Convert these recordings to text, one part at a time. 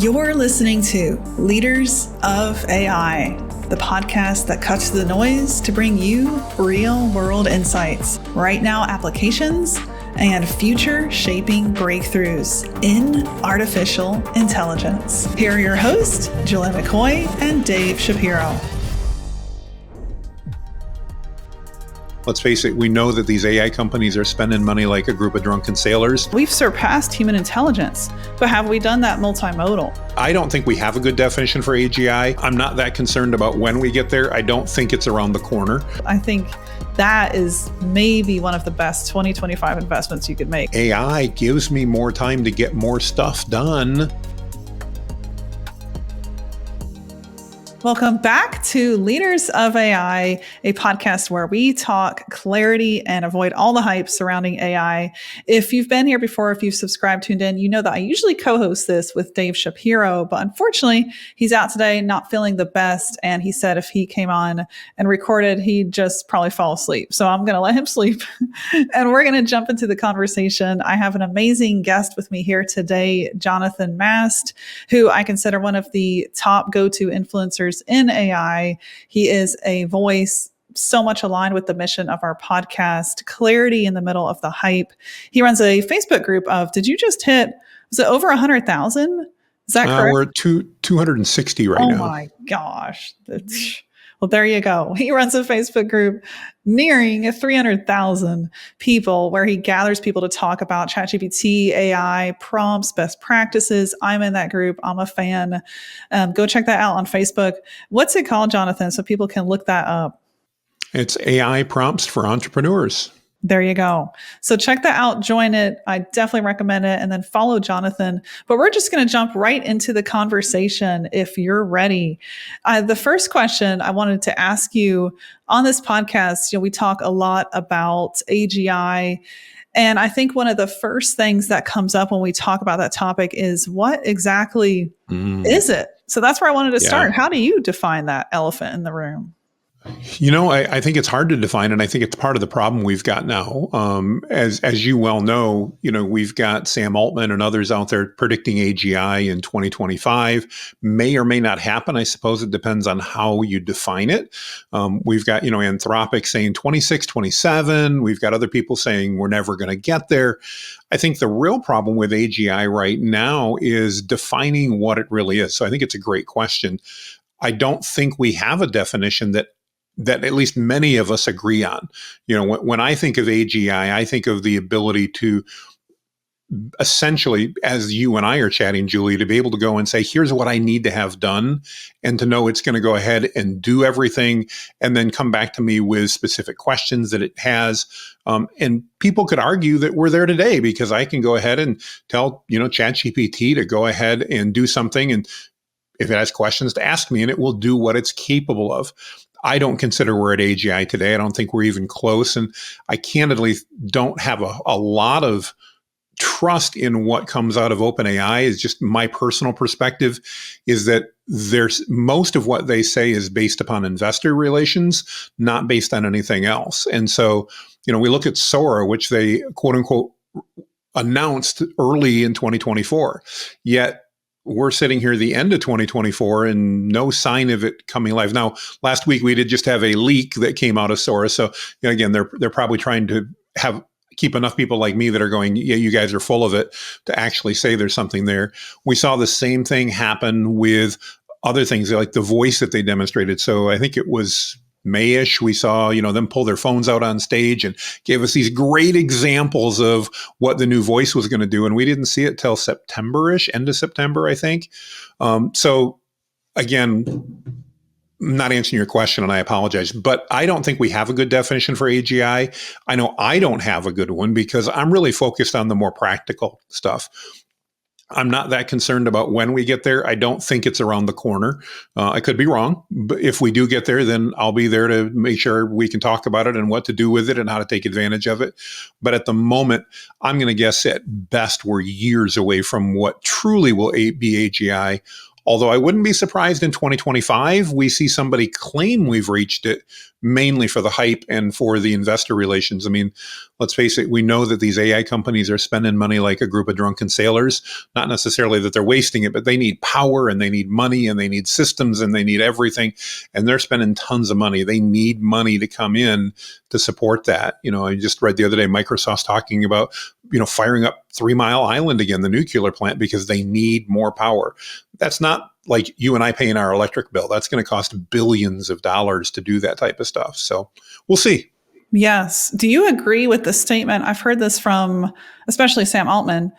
You're listening to Leaders of AI, the podcast that cuts through the noise to bring you real-world insights, right now applications, and future-shaping breakthroughs in artificial intelligence. Here are your hosts, Julia McCoy and Dave Shapiro. Let's face it, we know that these AI companies are spending money like a group of drunken sailors. We've surpassed human intelligence, but have we done that multimodal? I don't think we have a good definition for AGI. I'm not that concerned about when we get there. I don't think it's around the corner. I think that is maybe one of the best 2025 investments you could make. AI gives me more time to get more stuff done. Welcome back to Leaders of AI, a podcast where we talk clarity and avoid all the hype surrounding AI. If you've been here before, if you've subscribed, tuned in, you know that I usually co-host this with Dave Shapiro, but unfortunately, he's out today, not feeling the best. And he said if he came on and recorded, he'd just probably fall asleep. So I'm going to let him sleep and we're going to jump into the conversation. I have an amazing guest with me here today, Jonathan Mast, who I consider one of the top go-to influencers in AI. He is a voice so much aligned with the mission of our podcast, clarity in the middle of the hype. He runs a Facebook group of, did you just hit, was it over 100,000? Is that correct? We're at 260 right now. Oh my gosh. Well, there you go. He runs a Facebook group nearing 300,000 people where he gathers people to talk about ChatGPT, AI, prompts, best practices. I'm in that group. I'm a fan. Go check that out on Facebook. What's it called, Jonathan, so people can look that up? It's AI Prompts for Entrepreneurs. There you go. So check that out, join it. I definitely recommend it. And then follow Jonathan. But we're just going to jump right into the conversation if you're ready. The first question I wanted to ask you on this podcast, we talk a lot about AGI. And I think one of the first things that comes up when we talk about that topic is what exactly is it? So that's where I wanted to start. How do you define that elephant in the room? I think it's hard to define, and I think it's part of the problem we've got now. As you well know, we've got Sam Altman and others out there predicting AGI in 2025. May or may not happen. I suppose it depends on how you define it. We've got, Anthropic saying 26, 27. We've got other people saying we're never going to get there. I think the real problem with AGI right now is defining what it really is. So I think it's a great question. I don't think we have a definition that at least many of us agree on. When I think of AGI, I think of the ability to essentially, as you and I are chatting, Julie, to be able to go and say, here's what I need to have done, and to know it's going to go ahead and do everything, and then come back to me with specific questions that it has. And people could argue that we're there today because I can go ahead and tell, ChatGPT to go ahead and do something, and if it has questions, to ask me, and it will do what it's capable of. I don't consider we're at AGI today. I don't think we're even close. And I candidly don't have a lot of trust in what comes out of OpenAI. Is just my personal perspective is that there's most of what they say is based upon investor relations, not based on anything else. And so, we look at Sora, which they quote unquote announced early in 2024, yet we're sitting here at the end of 2024 and no sign of it coming live. Now, last week we did just have a leak that came out of Sora. So again, they're probably trying to keep enough people like me that are going, yeah, you guys are full of it, to actually say there's something there. We saw the same thing happen with other things like the voice that they demonstrated. So I think it was May-ish, we saw, them pull their phones out on stage and gave us these great examples of what the new voice was going to do. And we didn't see it till September-ish, end of September, I think. So again, I'm not answering your question and I apologize, but I don't think we have a good definition for AGI. I know I don't have a good one because I'm really focused on the more practical stuff. I'm not that concerned about when we get there. I don't think it's around the corner. I could be wrong, but if we do get there, then I'll be there to make sure we can talk about it and what to do with it and how to take advantage of it. But at the moment, I'm going to guess at best we're years away from what truly will be AGI. Although I wouldn't be surprised in 2025, we see somebody claim we've reached it, mainly for the hype and for the investor relations. I mean, let's face it, we know that these AI companies are spending money like a group of drunken sailors. Not necessarily that they're wasting it, but they need power and they need money and they need systems and they need everything. And they're spending tons of money. They need money to come in to support that. I just read the other day, Microsoft's talking about, firing up 3 Mile Island again, the nuclear plant, because they need more power. That's not like you and I paying our electric bill. That's going to cost billions of dollars to do that type of stuff. So we'll see. Yes. Do you agree with the statement? I've heard this from especially Sam Altman,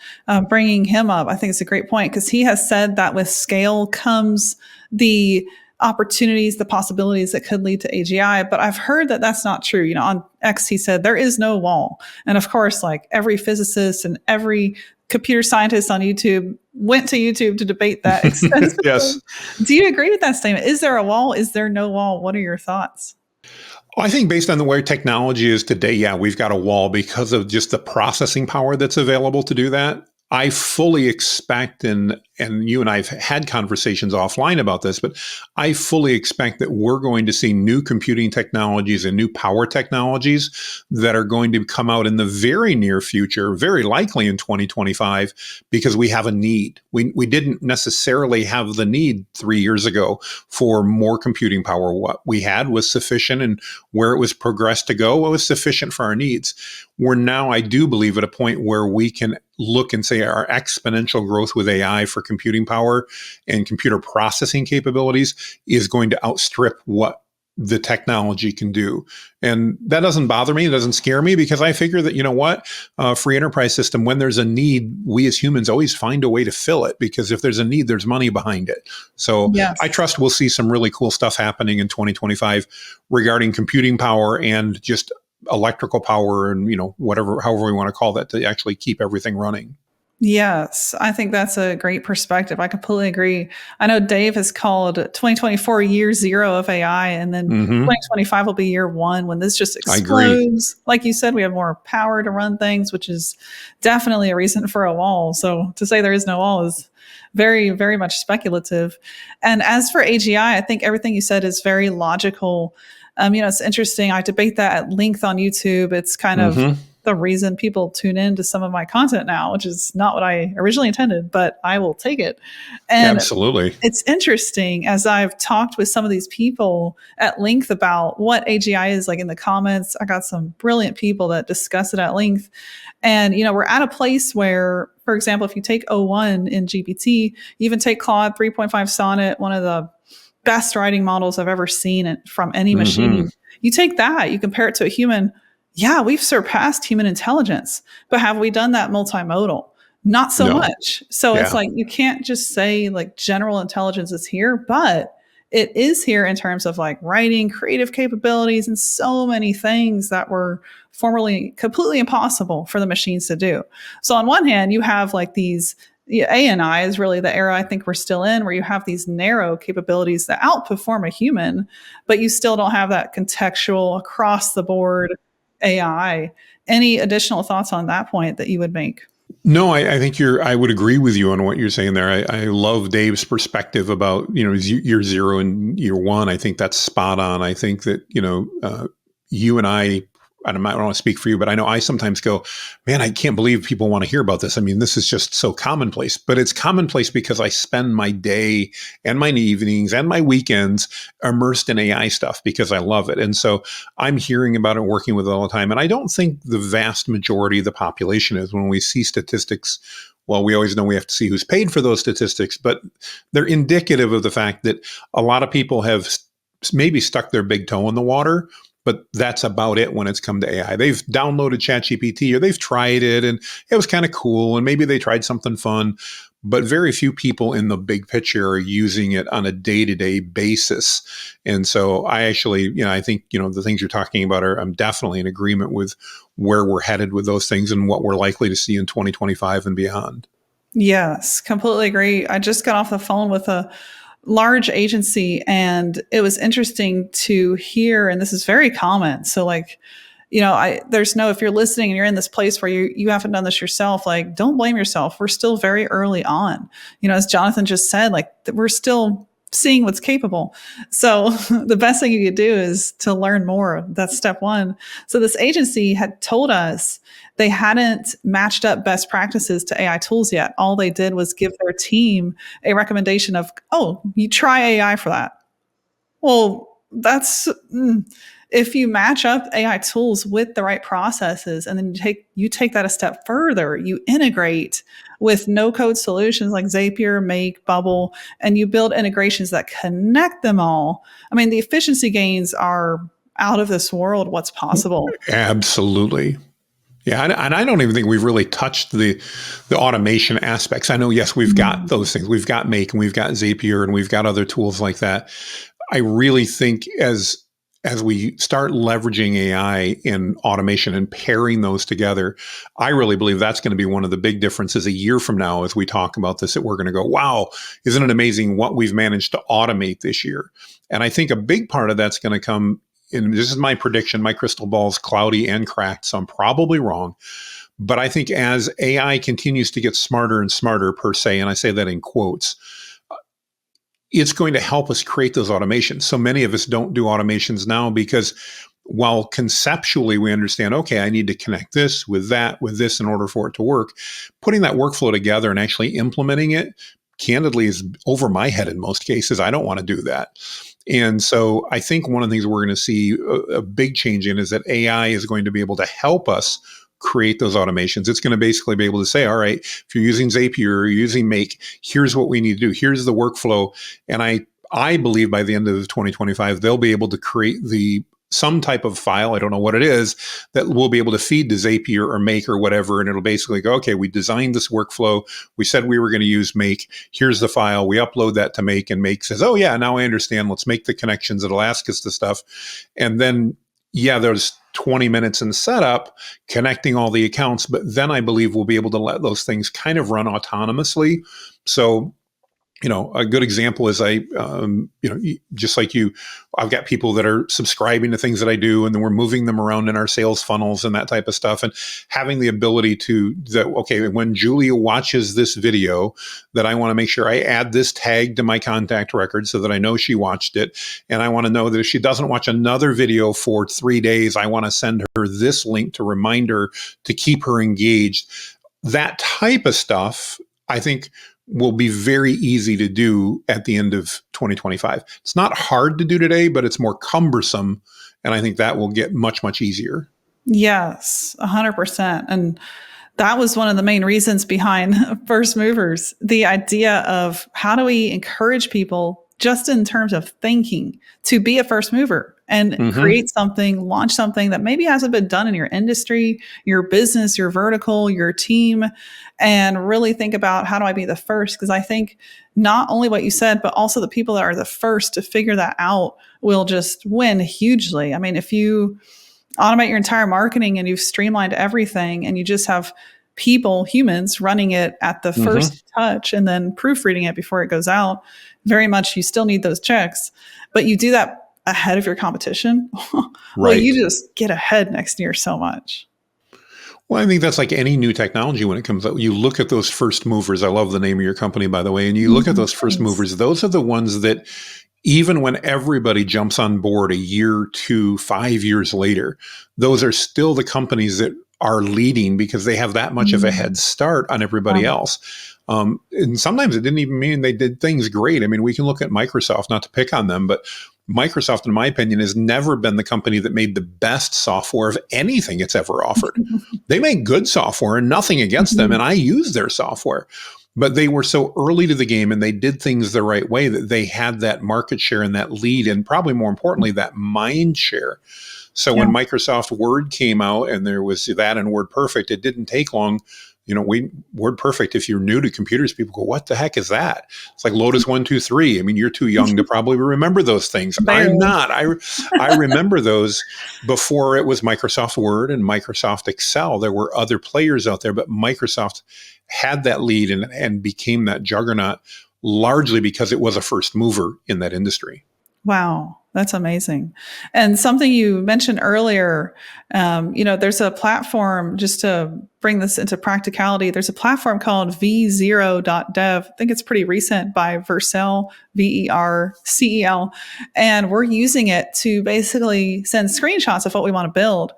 bringing him up. I think it's a great point because he has said that with scale comes the opportunities, the possibilities that could lead to AGI. But I've heard that that's not true. On X, he said there is no wall. And of course, like every physicist and every computer scientist on YouTube went to YouTube to debate that extensively. Yes. Do you agree with that statement? Is there a wall? Is there no wall? What are your thoughts? I think based on the way technology is today, yeah, we've got a wall because of just the processing power that's available to do that. I fully expect, and you and I have had conversations offline about this, but I fully expect that we're going to see new computing technologies and new power technologies that are going to come out in the very near future, very likely in 2025, because we have a need. We didn't necessarily have the need 3 years ago for more computing power. What we had was sufficient, and where it was progressed to go, it was sufficient for our needs. We're now, I do believe, at a point where we can look and say our exponential growth with AI for computing power and computer processing capabilities is going to outstrip what the technology can do. And that doesn't bother me. It doesn't scare me because I figure that, free enterprise system, when there's a need, we as humans always find a way to fill it because if there's a need, there's money behind it. So Yes. I trust we'll see some really cool stuff happening in 2025 regarding computing power and just electrical power and, however we want to call that to actually keep everything running. Yes, I think that's a great perspective. I completely agree. I know Dave has called 2024 year zero of AI, and then Mm-hmm. 2025 will be year one when this just I agree. explodes. Like you said, we have more power to run things, which is definitely a reason for a wall. So to say there is no wall is very, very much speculative. And as for AGI, I think everything you said is very logical. It's interesting. I debate that at length on YouTube. It's kind of Mm-hmm. the reason people tune in to some of my content now, which is not what I originally intended, but I will take it. And Absolutely. it's interesting as I've talked with some of these people at length about what AGI is like in the comments. I got some brilliant people that discuss it at length. And, we're at a place where, for example, if you take O1 in GPT, you even take Claude 3.5 Sonnet, one of the best writing models I've ever seen from any Mm-hmm. machine. You take that, you compare it to a human. Yeah, we've surpassed human intelligence, but have we done that multimodal? Not so No. much. So it's Yeah. like you can't just say like general intelligence is here, but it is here in terms of like writing, creative capabilities, and so many things that were formerly completely impossible for the machines to do. So on one hand, you have like these ANI is really the era I think we're still in, where you have these narrow capabilities that outperform a human, but you still don't have that contextual across the board AI. Any additional thoughts on that point that you would make? No, I think I would agree with you on what you're saying there. I love Dave's perspective about, year zero and year one. I think that's spot on. I think that, you and I don't want to speak for you, but I know I sometimes go, man, I can't believe people want to hear about this. I mean, this is just so commonplace, but it's commonplace because I spend my day and my evenings and my weekends immersed in AI stuff because I love it. And so I'm hearing about it, working with it all the time. And I don't think the vast majority of the population is. When we see statistics, well, we always know we have to see who's paid for those statistics, but they're indicative of the fact that a lot of people have maybe stuck their big toe in the water, but that's about it when it's come to AI. They've downloaded ChatGPT or they've tried it and it was kind of cool. And maybe they tried something fun, but very few people in the big picture are using it on a day-to-day basis. And so I actually, I think, the things you're talking about I'm definitely in agreement with where we're headed with those things and what we're likely to see in 2025 and beyond. Yes, completely agree. I just got off the phone with a large agency and it was interesting to hear, and this is very common. So, like, If you're listening and you're in this place where you haven't done this yourself, like, don't blame yourself. We're still very early on. As Jonathan just said, like, we're still seeing what's capable. So the best thing you could do is to learn more. That's step one. So this agency had told us they hadn't matched up best practices to AI tools yet. All they did was give their team a recommendation of, oh, you try AI for that. Well, if you match up AI tools with the right processes, and then you take that a step further, you integrate with no code solutions like Zapier, Make, Bubble, and you build integrations that connect them all. I mean, the efficiency gains are out of this world. What's possible? Absolutely. Yeah, and I don't even think we've really touched the automation aspects. I know, yes, we've got those things. We've got Make and we've got Zapier and we've got other tools like that. I really think as we start leveraging AI in automation and pairing those together, I really believe that's going to be one of the big differences a year from now as we talk about this, that we're going to go, wow, isn't it amazing what we've managed to automate this year? And I think a big part of that's going to come, and this is my prediction, my crystal ball's cloudy and cracked, so I'm probably wrong. But I think as AI continues to get smarter and smarter, per se, and I say that in quotes, it's going to help us create those automations. So many of us don't do automations now because while conceptually we understand, okay, I need to connect this with that, with this in order for it to work, putting that workflow together and actually implementing it, candidly, is over my head in most cases. I don't want to do that. And so I think one of the things we're going to see a big change in is that AI is going to be able to help us create those automations. It's going to basically be able to say, all right, if you're using Zapier or you're using Make, here's what we need to do. Here's the workflow. And I believe by the end of 2025, they'll be able to create some type of file, I don't know what it is, that we'll be able to feed to Zapier or Make or whatever. And it'll basically go, okay, we designed this workflow. We said we were going to use Make. Here's the file. We upload that to Make, and Make says, oh yeah, now I understand. Let's make the connections. It'll ask us the stuff. And then, yeah, there's 20 minutes in setup connecting all the accounts, but then I believe we'll be able to let those things kind of run autonomously. So, a good example is just like you, I've got people that are subscribing to things that I do, and then we're moving them around in our sales funnels and that type of stuff, and having the ability okay, when Julia watches this video, that I want to make sure I add this tag to my contact record so that I know she watched it. And I want to know that if she doesn't watch another video for 3 days, I want to send her this link to remind her to keep her engaged. That type of stuff, I think, will be very easy to do at the end of 2025. It's not hard to do today, but it's more cumbersome. And I think that will get much, much easier. Yes, 100%. And that was one of the main reasons behind First Movers, the idea of how do we encourage people just in terms of thinking to be a first mover and create something, launch something that maybe hasn't been done in your industry, your business, your vertical, your team, and really think about how do I be the first? Because I think not only what you said, but also the people that are the first to figure that out will just win hugely. I mean, if you automate your entire marketing and you've streamlined everything and you just have humans running it at the first touch and then proofreading it before it goes out, very much you still need those checks, but you do that ahead of your competition. Well, right. You just get ahead next year so much. Well, I think that's like any new technology when it comes out. You look at those first movers. I love the name of your company, by the way. And you look at those first movers. Those are the ones that even when everybody jumps on board a year, 2, 5 years later, those are still the companies that are leading because they have that much of a head start on everybody else. And sometimes it didn't even mean they did things great. I mean, we can look at Microsoft, not to pick on them, but Microsoft, in my opinion, has never been the company that made the best software of anything it's ever offered. They make good software and nothing against them, and I use their software. But they were so early to the game and they did things the right way that they had that market share and that lead, and probably more importantly, that mind share. So when Microsoft Word came out and there was that in WordPerfect, it didn't take long. WordPerfect, if you're new to computers, people go, what the heck is that? It's like Lotus 1, 2, 3. I mean, you're too young to probably remember those things. Barely. I'm not. I remember those before it was Microsoft Word and Microsoft Excel. There were other players out there, but Microsoft had that lead and became that juggernaut largely because it was a first mover in that industry. Wow. That's amazing. And something you mentioned earlier, there's a platform, just to bring this into practicality, there's a platform called v0.dev. I think it's pretty recent, by Vercel, VERCEL. And we're using it to basically send screenshots of what we want to build.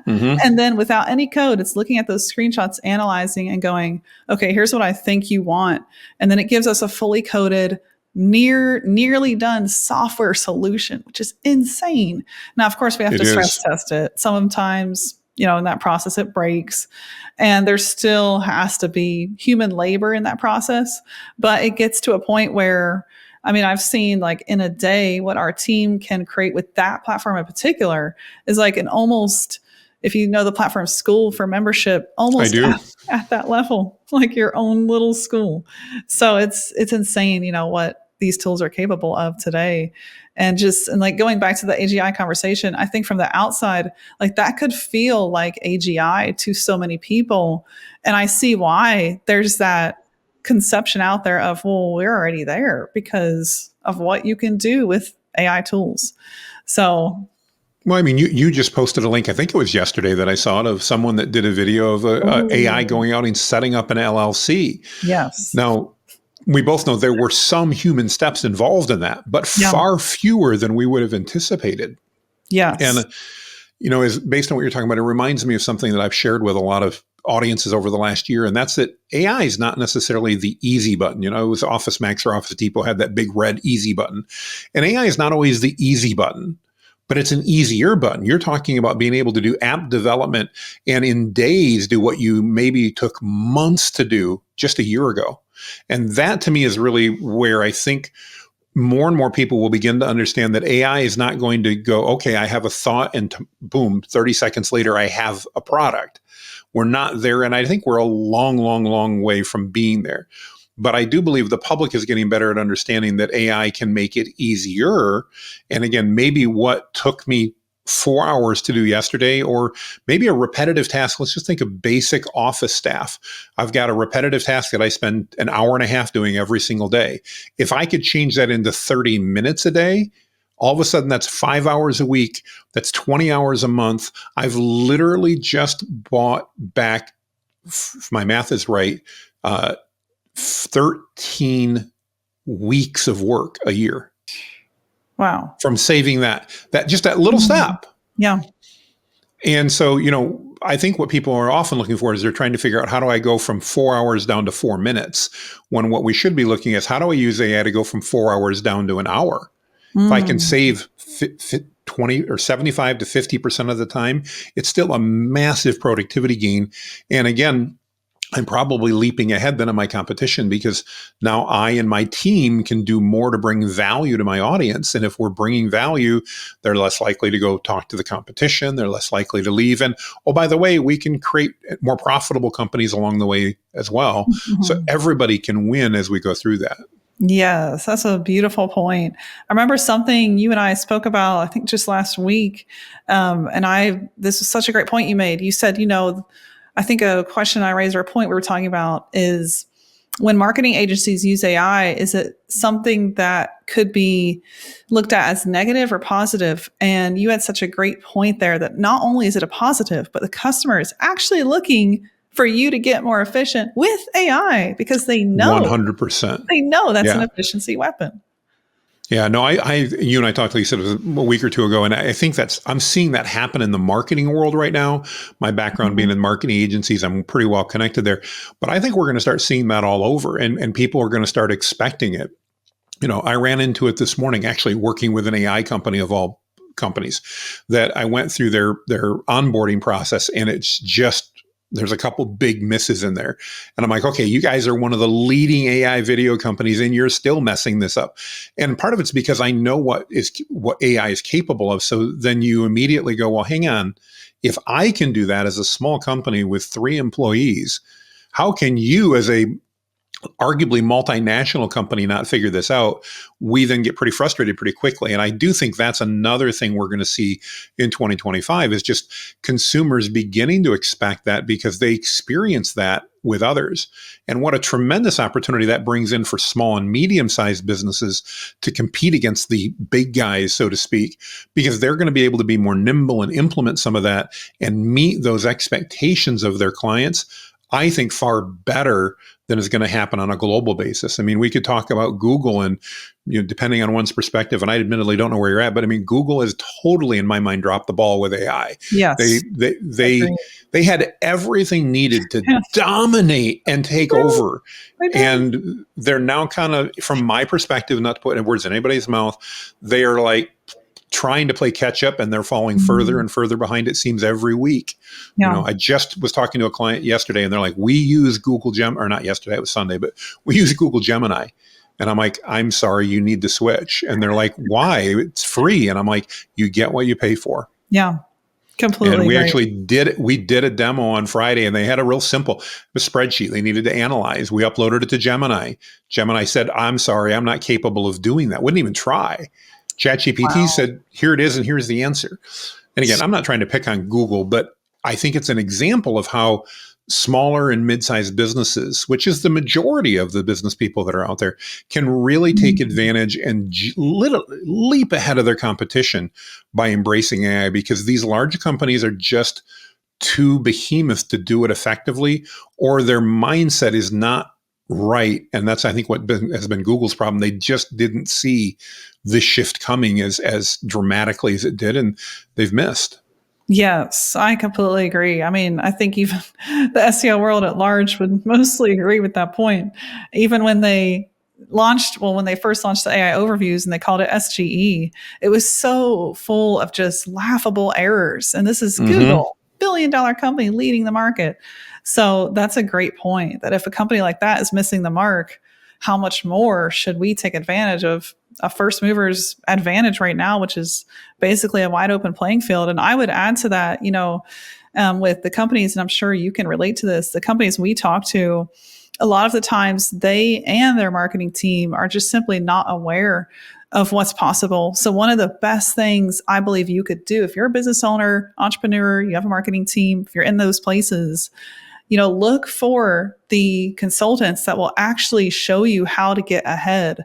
Mm-hmm. And then without any code, it's looking at those screenshots, analyzing and going, okay, here's what I think you want. And then it gives us a fully coded, nearly done software solution, which is insane. Now, of course, we have It to stress is. test it. Sometimes, in that process, it breaks, and there still has to be human labor in that process. But it gets to a point where, I've seen, like, in a day, what our team can create with that platform in particular is like an almost, if you know the platform, School for Membership, I almost do. at that level, like your own little school. So it's insane, what these tools are capable of today. And like going back to the AGI conversation, I think from the outside, like, that could feel like AGI to so many people. And I see why there's that conception out there of, well, we're already there because of what you can do with AI tools. So, Well, you just posted a link. I think it was yesterday that I saw it, of someone that did a video of a AI oh, going out and setting up an LLC. yes. Now, we both know there were some human steps involved in that, but Yeah. far fewer than we would have anticipated. Yes. And, is based on what you're talking about, it reminds me of something that I've shared with a lot of audiences over the last year. And that's that AI is not necessarily the easy button. It was Office Max or Office Depot had that big red easy button. And AI is not always the easy button, but it's an easier button. You're talking about being able to do app development and in days do what you maybe took months to do just a year ago. And that, to me, is really where I think more and more people will begin to understand that AI is not going to go, okay, I have a thought and boom, 30 seconds later, I have a product. We're not there. And I think we're a long, long, long way from being there. But I do believe the public is getting better at understanding that AI can make it easier. And again, maybe what took me 4 hours to do yesterday, or maybe a repetitive task. Let's just think of basic office staff. I've got a repetitive task that I spend an hour and a half doing every single day. If I could change that into 30 minutes a day, all of a sudden that's 5 hours a week. That's 20 hours a month. I've literally just bought back, if my math is right, 13 weeks of work a year. Wow. From saving that just that little step. Yeah. And so, I think what people are often looking for is they're trying to figure out, how do I go from 4 hours down to 4 minutes? When what we should be looking at is, how do I use AI to go from 4 hours down to an hour? If I can save 20 or 75 to 50% of the time, it's still a massive productivity gain. And again, I'm probably leaping ahead than in my competition, because now I and my team can do more to bring value to my audience. And if we're bringing value, they're less likely to go talk to the competition. They're less likely to leave. And oh, by the way, we can create more profitable companies along the way as well. Mm-hmm. So everybody can win as we go through that. Yes, that's a beautiful point. I remember something you and I spoke about, I think just last week. This was such a great point you made. You said, I think a question I raised, or a point we were talking about, is when marketing agencies use AI, is it something that could be looked at as negative or positive? And you had such a great point there, that not only is it a positive, but the customer is actually looking for you to get more efficient with AI, because they know 100%. That's an Yeah. efficiency weapon. Yeah, no, you and I talked, like you said, it was a week or two ago, and I think I'm seeing that happen in the marketing world right now. My background being in marketing agencies, I'm pretty well connected there. But I think we're going to start seeing that all over, and people are going to start expecting it. I ran into it this morning, actually working with an AI company of all companies, that I went through their onboarding process, and it's just, there's a couple big misses in there. And I'm like, okay, you guys are one of the leading AI video companies, and you're still messing this up. And part of it's because I know what AI is capable of. So then you immediately go, well, hang on. If I can do that as a small company with 3 employees, how can you, as a arguably multinational company not figure this out, we then get pretty frustrated pretty quickly. And I do think that's another thing we're going to see in 2025 is just consumers beginning to expect that because they experience that with others. And what a tremendous opportunity that brings in for small and medium-sized businesses to compete against the big guys, so to speak, because they're going to be able to be more nimble and implement some of that and meet those expectations of their clients, I think, far better than is going to happen on a global basis. I mean, we could talk about Google and, depending on one's perspective, and I admittedly don't know where you're at, but I mean, Google has totally, in my mind, dropped the ball with AI. Yes. They had everything needed to Yes. dominate and take over. I do. And they're now kind of, from my perspective, not to put words in anybody's mouth, they are like trying to play catch up, and they're falling further and further behind, it seems, every week. Yeah. I just was talking to a client yesterday, and they're like, we use Google or not yesterday, it was Sunday, but we use Google Gemini. And I'm like, I'm sorry, you need to switch. And they're like, why? It's free. And I'm like, you get what you pay for. Yeah. Completely. And we right. actually did a demo on Friday, and they had a real simple spreadsheet they needed to analyze. We uploaded it to Gemini. Gemini said, I'm sorry, I'm not capable of doing that. Wouldn't even try. ChatGPT said, here it is, and here's the answer. And again, I'm not trying to pick on Google, but I think it's an example of how smaller and mid-sized businesses, which is the majority of the business people that are out there, can really take advantage and literally leap ahead of their competition by embracing AI, because these large companies are just too behemoth to do it effectively, or their mindset is not right. And that's, I think, what has been Google's problem. They just didn't see this shift coming as dramatically as it did, and they've missed. Yes, I completely agree. I mean, I think even the SEO world at large would mostly agree with that point. Even when they when they first launched the AI overviews and they called it SGE, it was so full of just laughable errors. And this is Google, billion-dollar company leading the market. So that's a great point, that if a company like that is missing the mark, how much more should we take advantage of a first mover's advantage right now, which is basically a wide open playing field. And I would add to that, with the companies, and I'm sure you can relate to this, the companies we talk to, a lot of the times they and their marketing team are just simply not aware of what's possible. So one of the best things I believe you could do if you're a business owner, entrepreneur, you have a marketing team, if you're in those places, look for the consultants that will actually show you how to get ahead.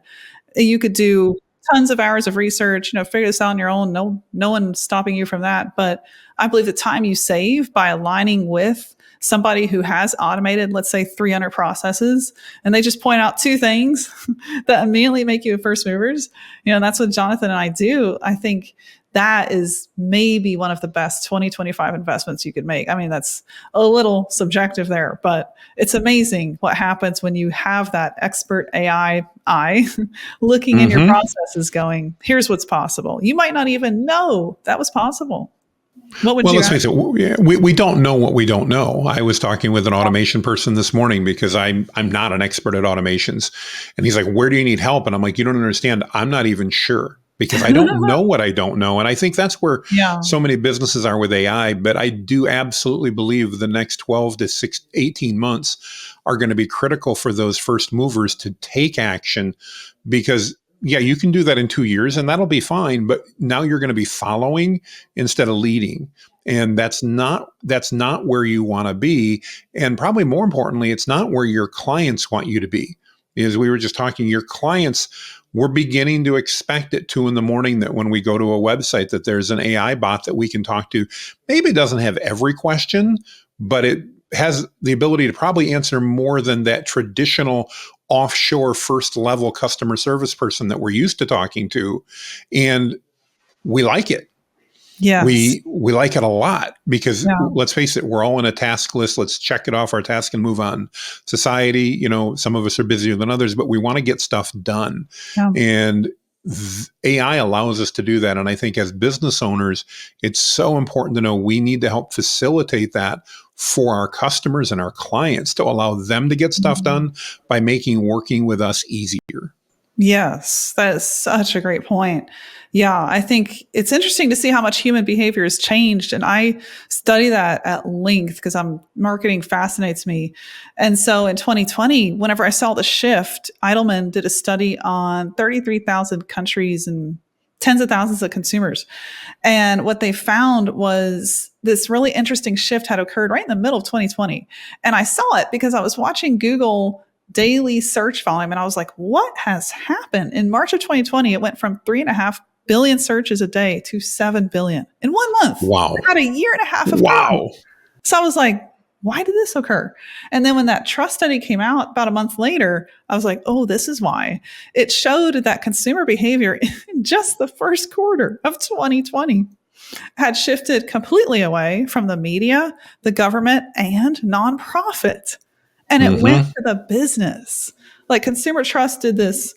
You could do tons of hours of research, figure this out on your own. No one's stopping you from that. But I believe the time you save by aligning with somebody who has automated, let's say 300 processes, and they just point out 2 things that immediately make you first movers. That's what Jonathan and I do. I think that is maybe one of the best 2025 investments you could make. I mean, that's a little subjective there, but it's amazing what happens when you have that expert AI eye looking in your processes going, here's what's possible. You might not even know that was possible. What would you let's face it, we don't know what we don't know. I was talking with an automation person this morning because I'm not an expert at automations. And he's like, where do you need help? And I'm like, you don't understand. I'm not even sure, because I don't know what I don't know. And I think that's where so many businesses are with AI. But I do absolutely believe the next 12 to 18 months are going to be critical for those first movers to take action, because you can do that in 2 years and that'll be fine. But now you're going to be following instead of leading. And that's not where you want to be. And probably more importantly, it's not where your clients want you to be. As we were just talking, your clients, we're beginning to expect at 2 a.m. that when we go to a website, that there's an AI bot that we can talk to. Maybe it doesn't have every question, but it has the ability to probably answer more than that traditional offshore first level customer service person that we're used to talking to. And we like it. Yes. We like it a lot, because let's face it, we're all in a task list. Let's check it off our task and move on. Society, some of us are busier than others, but we want to get stuff done. And AI allows us to do that. And I think as business owners, it's so important to know we need to help facilitate that for our customers and our clients, to allow them to get stuff done by making working with us easier. Yes, that is such a great point. Yeah, I think it's interesting to see how much human behavior has changed. And I study that at length because marketing fascinates me. And so in 2020, whenever I saw the shift, Eidelman did a study on 33,000 countries and tens of thousands of consumers. And what they found was this really interesting shift had occurred right in the middle of 2020. And I saw it because I was watching Google daily search volume and I was like, what has happened? In March of 2020, it went from 3.5 billion searches a day to 7 billion in 1 month. Wow. I had a year and a half of time. Wow. So I was like, why did this occur? And then when that trust study came out about a month later, I was like, oh, this is why. It showed that consumer behavior in just the first quarter of 2020 had shifted completely away from the media, the government, and nonprofit. And it went to the business. Like consumer trust did this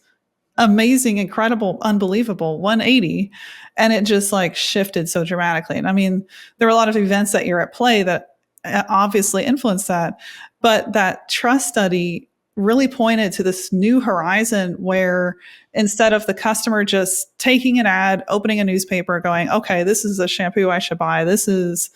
amazing, incredible, unbelievable 180. And it just like shifted so dramatically. And I mean, there were a lot of events that year at play that obviously influenced that. But that trust study really pointed to this new horizon where instead of the customer just taking an ad, opening a newspaper, going, okay, this is a shampoo I should buy. This is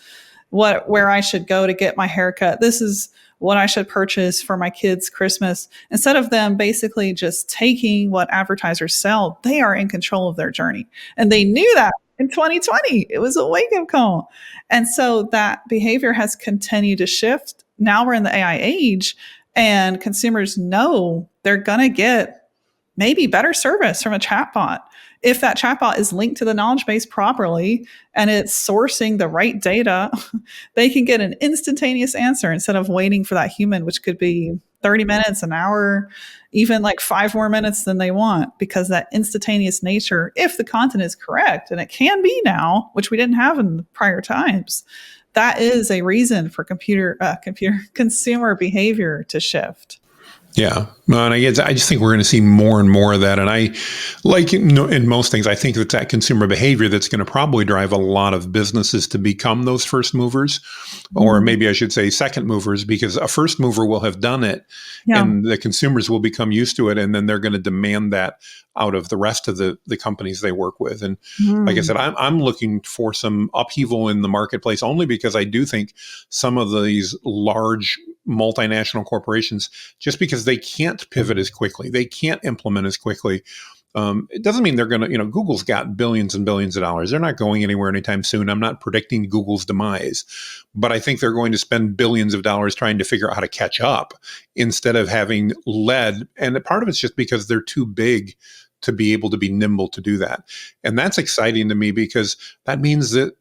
where I should go to get my haircut. This is what I should purchase for my kids' Christmas. Instead of them basically just taking what advertisers sell, they are in control of their journey. And they knew that in 2020. It was a wake-up call. And so that behavior has continued to shift. Now we're in the AI age, and consumers know they're going to get maybe better service from a chatbot. If that chatbot is linked to the knowledge base properly and it's sourcing the right data, they can get an instantaneous answer instead of waiting for that human, which could be 30 minutes, an hour, even like 5 more minutes than they want, because that instantaneous nature, if the content is correct, and it can be now, which we didn't have in prior times, that is a reason for consumer behavior to shift. Yeah. And I just think we're going to see more and more of that. And I, like in most things, I think that consumer behavior that's going to probably drive a lot of businesses to become those first movers, or maybe I should say second movers, because a first mover will have done it and the consumers will become used to it. And then they're going to demand that out of the rest of the companies they work with. And like I said, I'm looking for some upheaval in the marketplace only because I do think some of these large multinational corporations, just because they can't pivot as quickly, they can't implement as quickly. It doesn't mean they're going to, Google's got billions and billions of dollars. They're not going anywhere anytime soon. I'm not predicting Google's demise, but I think they're going to spend billions of dollars trying to figure out how to catch up instead of having led. And part of it's just because they're too big to be able to be nimble to do that. And that's exciting to me because that means that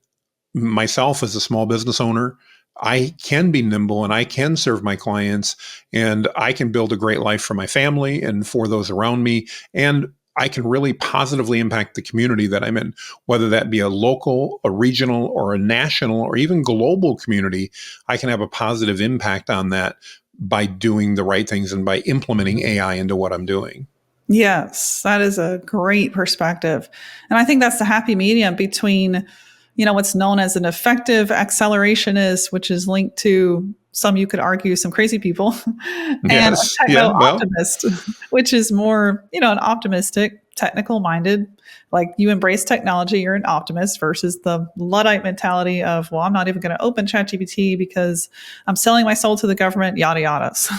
myself as a small business owner, I can be nimble and I can serve my clients and I can build a great life for my family and for those around me. And I can really positively impact the community that I'm in, whether that be a local, a regional, or a national, or even global community. I can have a positive impact on that by doing the right things and by implementing AI into what I'm doing. Yes, that is a great perspective. And I think that's the happy medium between, what's known as an effective accelerationist, which is linked to some, you could argue, some crazy people, and a techno-optimist, which is more, an optimistic, technical-minded, like you embrace technology, you're an optimist, versus the Luddite mentality of, well, I'm not even going to open ChatGPT because I'm selling my soul to the government, yada, yada. So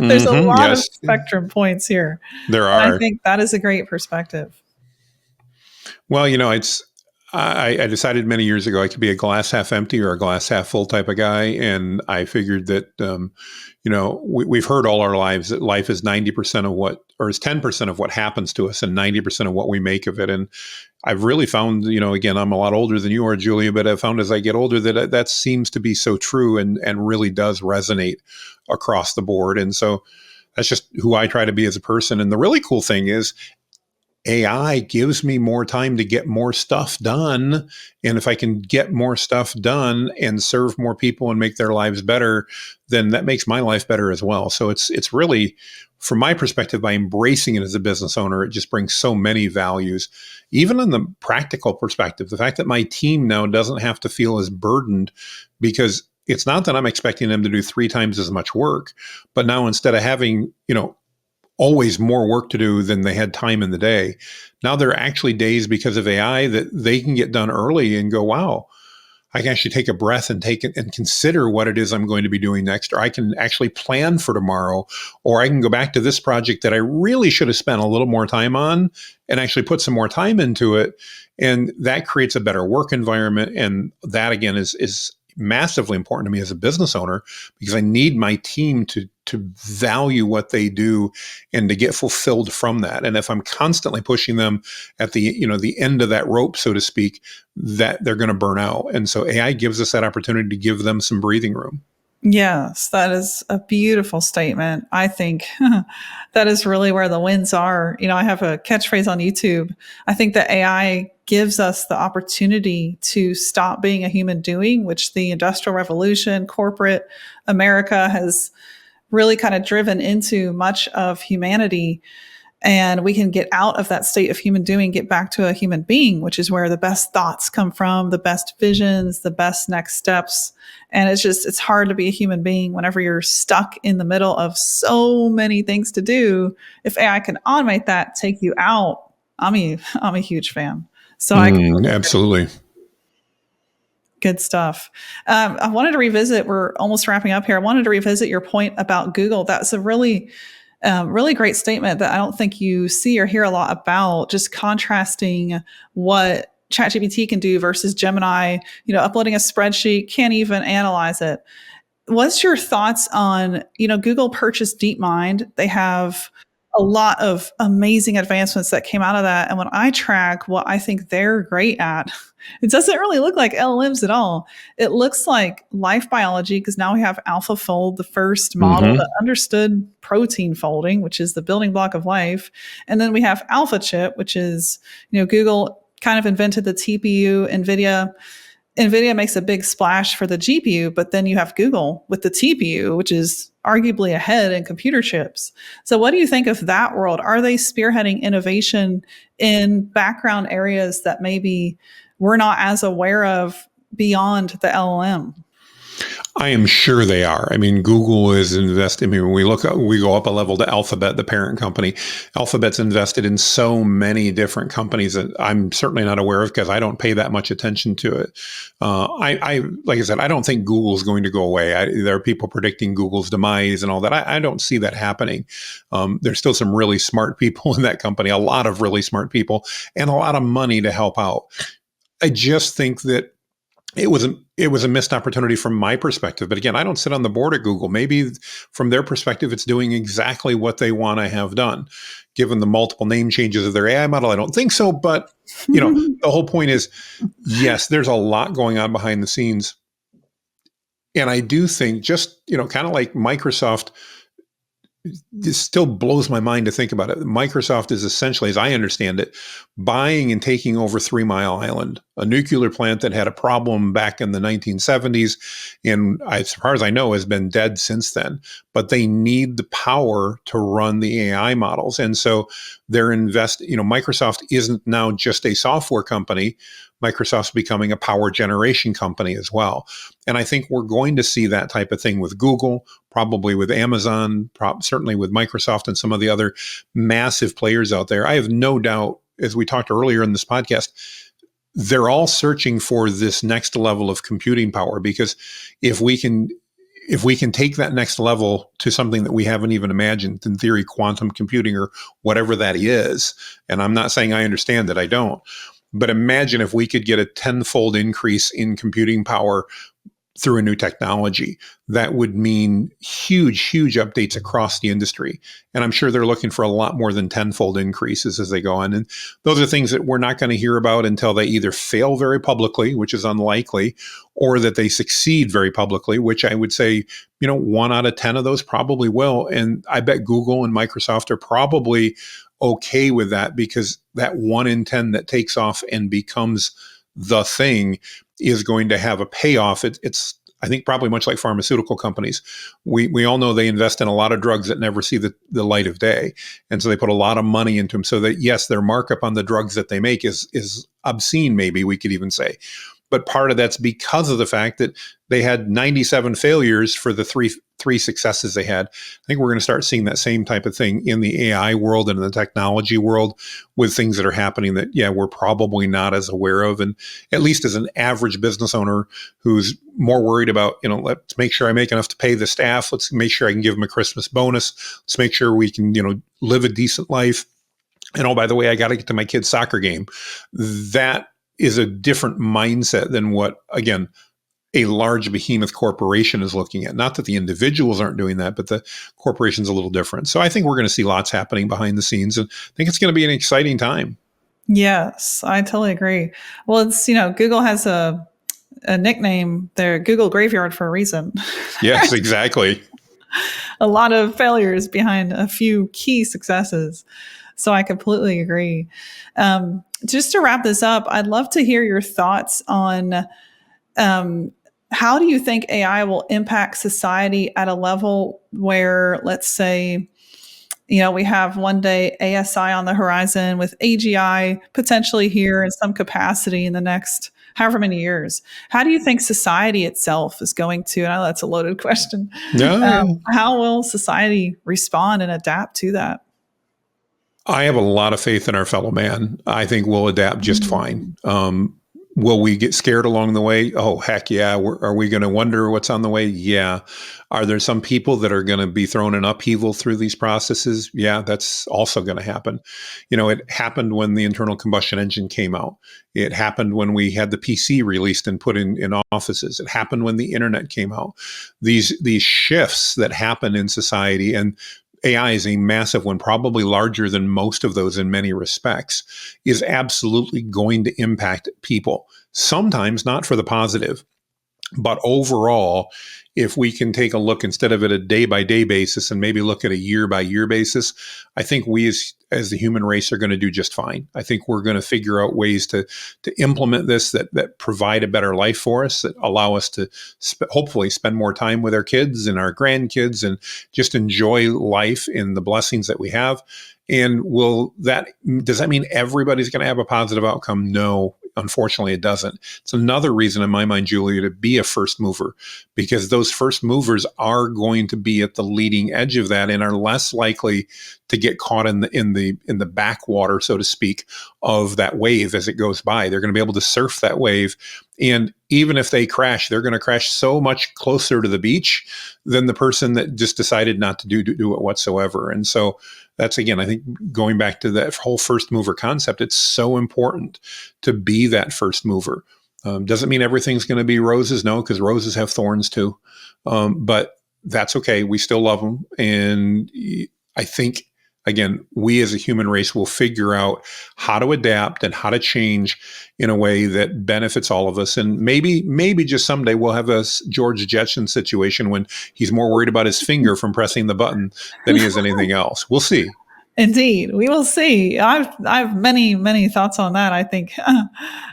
there's a lot of spectrum points here. There are. And I think that is a great perspective. Well, I decided many years ago I could be a glass half empty or a glass half full type of guy. And I figured that, we've heard all our lives that life is 90% of what, or is 10% of what happens to us and 90% of what we make of it. And I've really found, again, I'm a lot older than you are, Julia, but I've found as I get older that seems to be so true and really does resonate across the board. And so that's just who I try to be as a person. And the really cool thing is, AI gives me more time to get more stuff done. And if I can get more stuff done and serve more people and make their lives better, then that makes my life better as well. So it's really, from my perspective, by embracing it as a business owner, it just brings so many values. Even in the practical perspective, the fact that my team now doesn't have to feel as burdened, because it's not that I'm expecting them to do 3 times as much work, but now instead of having, always more work to do than they had time in the day. Now there are actually days because of AI that they can get done early and go, wow, I can actually take a breath and take it and consider what it is I'm going to be doing next, or I can actually plan for tomorrow, or I can go back to this project that I really should have spent a little more time on and actually put some more time into it. And that creates a better work environment. And that again is massively important to me as a business owner, because I need my team to value what they do and to get fulfilled from that. And if I'm constantly pushing them at the end of that rope, so to speak, that they're going to burn out. And so AI gives us that opportunity to give them some breathing room. Yes, that is a beautiful statement. I think that is really where the wins are. I have a catchphrase on YouTube. I think that AI gives us the opportunity to stop being a human doing, which the Industrial Revolution, corporate America has really kind of driven into much of humanity. And we can get out of that state of human doing, get back to a human being, which is where the best thoughts come from, the best visions, the best next steps. And it's hard to be a human being whenever you're stuck in the middle of so many things to do. If AI can automate that, take you out, I'm a huge fan. So Absolutely. Good stuff. I wanted to revisit, we're almost wrapping up here. I wanted to revisit your point about Google. That's a really great statement that I don't think you see or hear a lot about, just contrasting what ChatGPT can do versus Gemini, uploading a spreadsheet, can't even analyze it. What's your thoughts on, Google purchased DeepMind? They have a lot of amazing advancements that came out of that. And when I track what I think they're great at, it doesn't really look like LLMs at all. It looks like life biology, because now we have AlphaFold, the first model that understood protein folding, which is the building block of life. And then we have AlphaChip, which is, Google kind of invented the TPU. NVIDIA makes a big splash for the GPU, but then you have Google with the TPU, which is arguably ahead in computer chips. So what do you think of that world? Are they spearheading innovation in background areas that maybe we're not as aware of beyond the LLM? I am sure they are. I mean, Google is investing. I mean, when we go up a level to Alphabet, the parent company. Alphabet's invested in so many different companies that I'm certainly not aware of, because I don't pay that much attention to it. Like I said, I don't think Google's going to go away. There are people predicting Google's demise and all that. I don't see that happening. There's still some really smart people in that company, a lot of really smart people, and a lot of money to help out. I just think that it was a missed opportunity from my perspective. But again, I don't sit on the board at Google. Maybe from their perspective, it's doing exactly what they want to have done. Given the multiple name changes of their AI model, I don't think so. But the whole point is, yes, there's a lot going on behind the scenes. And I do think, just kind of like Microsoft, it still blows my mind to think about it. Microsoft is essentially, as I understand it, buying and taking over 3 Mile Island, a nuclear plant that had a problem back in the 1970s, and as far as I know, has been dead since then. But they need the power to run the AI models, and so they're Microsoft isn't now just a software company. Microsoft's becoming a power generation company as well. And I think we're going to see that type of thing with Google, probably with Amazon, certainly with Microsoft and some of the other massive players out there. I have no doubt, as we talked earlier in this podcast, they're all searching for this next level of computing power, because if we can take that next level to something that we haven't even imagined, in theory, quantum computing or whatever that is, and I'm not saying I understand it, I don't, but imagine if we could get a 10-fold increase in computing power through a new technology. That would mean huge, huge updates across the industry. And I'm sure they're looking for a lot more than 10-fold increases as they go on. And those are things that we're not going to hear about until they either fail very publicly, which is unlikely, or that they succeed very publicly, which I would say, 1 out of 10 of those probably will. And I bet Google and Microsoft are probably okay with that, because that 1 in 10 that takes off and becomes the thing is going to have a payoff. It's I think probably much like pharmaceutical companies. We all know they invest in a lot of drugs that never see the light of day. And so they put a lot of money into them, so that yes, their markup on the drugs that they make is obscene, maybe we could even say. but part of that's because of the fact that they had 97 failures for the three successes they had. I think we're going to start seeing that same type of thing in the AI world and in the technology world with things that are happening that, yeah, we're probably not as aware of. And at least as an average business owner who's more worried about, let's make sure I make enough to pay the staff. Let's make sure I can give them a Christmas bonus. Let's make sure we can, live a decent life. And oh, by the way, I got to get to my kid's soccer game. That is a different mindset than what, again, a large behemoth corporation is looking at. Not that the individuals aren't doing that, but the corporation's a little different. So I think we're going to see lots happening behind the scenes, and I think it's going to be an exciting time. Yes, I totally agree. Well, it's, Google has a nickname, their Google graveyard, for a reason. Yes, exactly. A lot of failures behind a few key successes. So I completely agree. Just to wrap this up, I'd love to hear your thoughts on how do you think AI will impact society at a level where, let's say, we have one day ASI on the horizon with AGI potentially here in some capacity in the next however many years. How do you think society itself is going to, and I know that's a loaded question, No. how will society respond and adapt to that? I have a lot of faith in our fellow man. I think we'll adapt just fine. Will we get scared along the way? Oh, heck yeah. Are we going to wonder what's on the way? Yeah. Are there some people that are going to be thrown in upheaval through these processes? Yeah, that's also going to happen. It happened when the internal combustion engine came out. It happened when we had the PC released and put in offices. It happened when the internet came out. These shifts that happen in society, and AI is a massive one, probably larger than most of those in many respects, is absolutely going to impact people. Sometimes not for the positive, but overall, if we can take a look instead of at a day-by-day basis and maybe look at a year-by-year basis, I think we as the human race are going to do just fine. I think we're going to figure out ways to implement this that provide a better life for us, that allow us to hopefully spend more time with our kids and our grandkids and just enjoy life in the blessings that we have. And does that mean everybody's going to have a positive outcome? No, unfortunately it doesn't. It's another reason in my mind, Julia, to be a first mover, because those first movers are going to be at the leading edge of that and are less likely to get caught in the backwater, so to speak, of that wave as it goes by. They're going to be able to surf that wave. And even if they crash, they're going to crash so much closer to the beach than the person that just decided not to do it whatsoever. And so that's, again, I think going back to that whole first mover concept, it's so important to be that first mover. Doesn't mean everything's going to be roses, no, because roses have thorns too. But that's okay. We still love them. And I think, again, we as a human race will figure out how to adapt and how to change in a way that benefits all of us. And maybe just someday we'll have a George Jetson situation when he's more worried about his finger from pressing the button than he is anything else. We'll see. Indeed, we will see. I've many thoughts on that. I think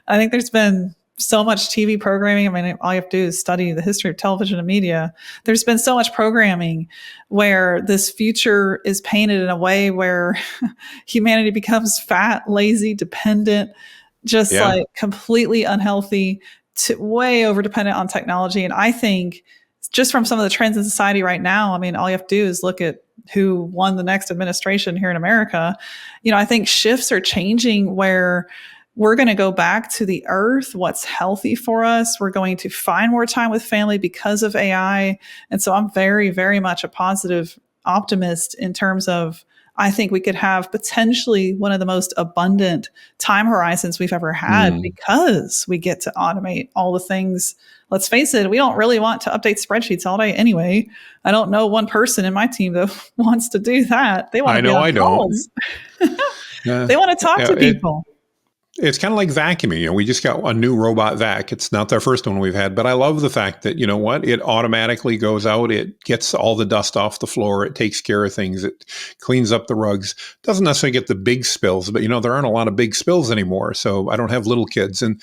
there's been so much TV programming. I mean, all you have to do is study the history of television and media. There's been so much programming where this future is painted in a way where humanity becomes fat, lazy, dependent, just like completely unhealthy, way over dependent on technology. And I think just from some of the trends in society right now, I mean, all you have to do is look at who won the next administration here in America. I think shifts are changing where we're going to go back to the earth, what's healthy for us. We're going to find more time with family because of AI. And so I'm very, very much a positive optimist in terms of, I think we could have potentially one of the most abundant time horizons we've ever had because we get to automate all the things. Let's face it, we don't really want to update spreadsheets all day anyway. I don't know one person in my team that wants to do that. They want to be on calls. They want to talk to people. It's kind of like vacuuming. We just got a new robot vac. It's not the first one we've had, but I love the fact that, it automatically goes out. It gets all the dust off the floor. It takes care of things. It cleans up the rugs. Doesn't necessarily get the big spills, but, there aren't a lot of big spills anymore. So I don't have little kids. And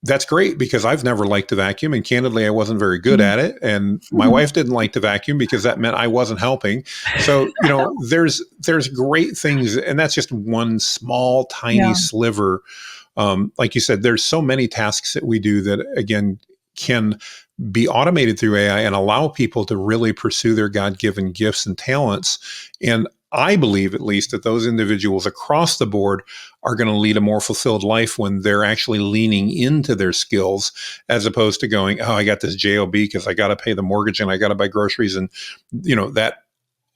that's great because I've never liked to vacuum. And candidly, I wasn't very good at it. And my wife didn't like to vacuum because that meant I wasn't helping. So, there's great things. And that's just one small, tiny sliver Like you said, there's so many tasks that we do that, again, can be automated through AI and allow people to really pursue their God-given gifts and talents. And I believe, at least, that those individuals across the board are going to lead a more fulfilled life when they're actually leaning into their skills, as opposed to going, oh, I got this job because I got to pay the mortgage and I got to buy groceries, and that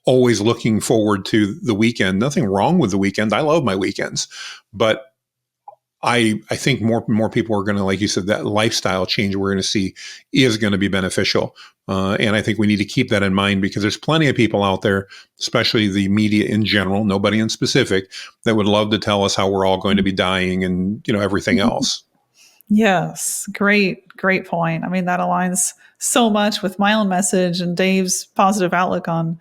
always looking forward to the weekend. Nothing wrong with the weekend. I love my weekends, but I think more people are going to, like you said, that lifestyle change we're going to see is going to be beneficial. And I think we need to keep that in mind, because there's plenty of people out there, especially the media in general, nobody in specific, that would love to tell us how we're all going to be dying and, everything else. Yes, great point. I mean, that aligns so much with my own message and Dave's positive outlook on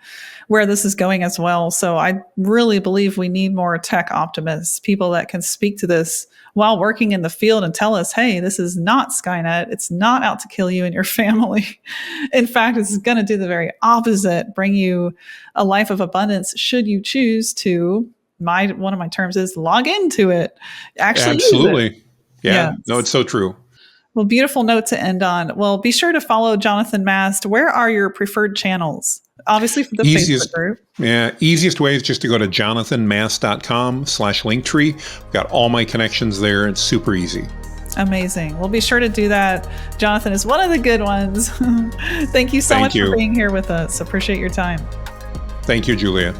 where this is going as well. So I really believe we need more tech optimists, people that can speak to this while working in the field and tell us, hey, this is not Skynet. It's not out to kill you and your family. In fact, it's going to do the very opposite, bring you a life of abundance should you choose to. One of my terms is log into it. Actually, absolutely. Use it. Yeah. Yes. No, it's so true. Well, beautiful note to end on. Well, be sure to follow Jonathan Mast. Where are your preferred channels? Obviously, for the Facebook group. Yeah, easiest way is just to go to jonathanmast.com/linktree. Got all my connections there. It's super easy. Amazing. Well, be sure to do that. Jonathan is one of the good ones. Thank you so much for being here with us. Appreciate your time. Thank you, Julia.